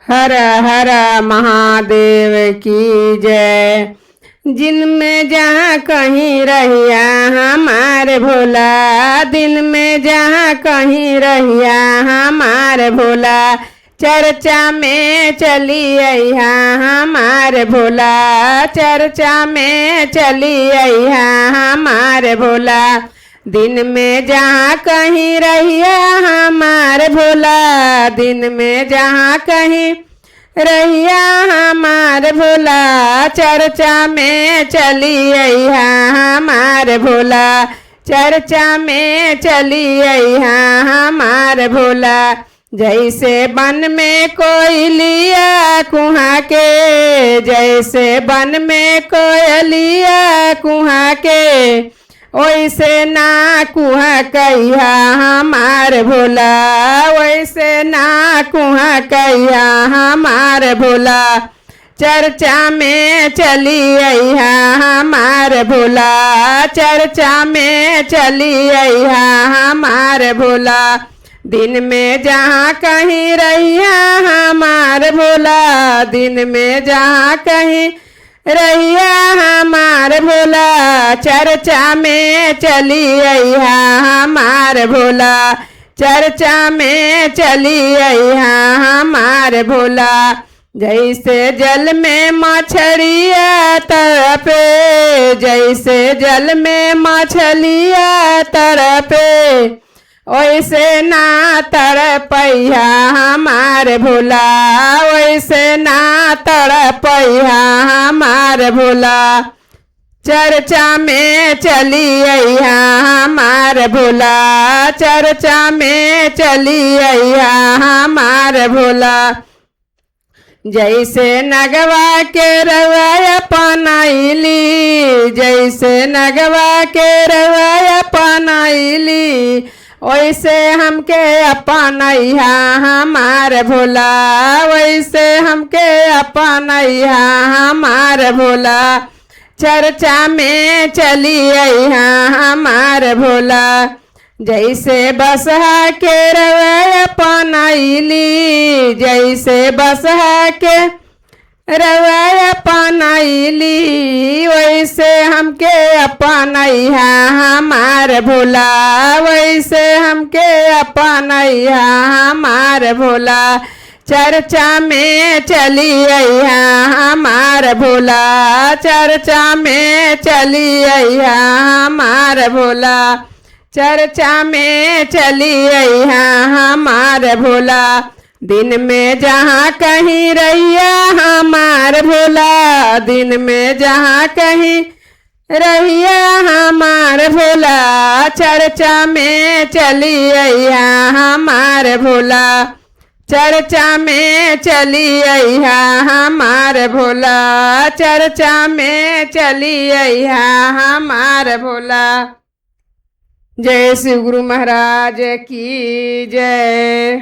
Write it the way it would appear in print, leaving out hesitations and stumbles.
हर हर महादेव की जय। दिन में जहाँ कहीं रहिया हमारे भोला, दिन में जहाँ कहीं रहिया हमारे भोला, चर्चा में चली अइहा हमारे भोला, चर्चा में चली अइहा हमारे भोला। दिन में जहाँ कहीं रहिया हमारे भोला, दिन में जहाँ कहीं रहिया हमारे भोला, चर्चा में चली अइहा हमारे भोला, चर्चा में चली अइहा हमारे भोला। जैसे वन में कोयलिया कुहा के, जैसे वन में कोयलिया कुहा के, वैसे ना कुहा कहिया हमारे भोला, वैसे ना कुहा कहिया हमारे भोला। चर्चा में चली अइहा हमारे भोला, चर्चा में चली अइहा हमारे भोला। दिन में जहाँ कहीं रहिया हमारे भोला, दिन में जहाँ कहीं रहिया हमारे भोला, चर्चा में चली अइहा हमारे भोला, चर्चा में चली अइहा हमारे भोला। जैसे जल में मछलिया तड़पे, जैसे जल में मछलिया तड़पे, वैसे ना तड़पइहा हमारे भोला, वैसे ना तड़पइहा हमारे भोला। चर्चा में चली अइहा हमारे भोला, चर्चा में चली अइहा हमारे भोला। जैसे नगवा के रवाया पनाइली, जैसे नगवा के रवाया पनाइली, वैसे हमके अपनइहा हमारे भोला, वैसे हमके अपनइहा हमारे भोला। चर्चा में चली अइहा हमारे भोला। जैसे बसहा के रवाया पनाइली, जैसे बसहा के रवाया पनाइली, वैसे हमके अपनइहा हमारे भोला, वैसे हमके अपनइहा हमारे भोला। चर्चा में चली अइहा हमारे भोला, चर्चा में चली अइहा हमारे भोला, चर्चा में चली अइहा हमारे भोला। दिन में जहाँ कहीं रहिया हमारे भोला, दिन में जहाँ कहीं रहिया हमारे भोला, चर्चा में चली अइहा हमारे भोला, चर्चा में चली अइहा हमारे भोला, चर्चा में चली अइहा हमारे भोला। जय श्री गुरु महाराज की जय।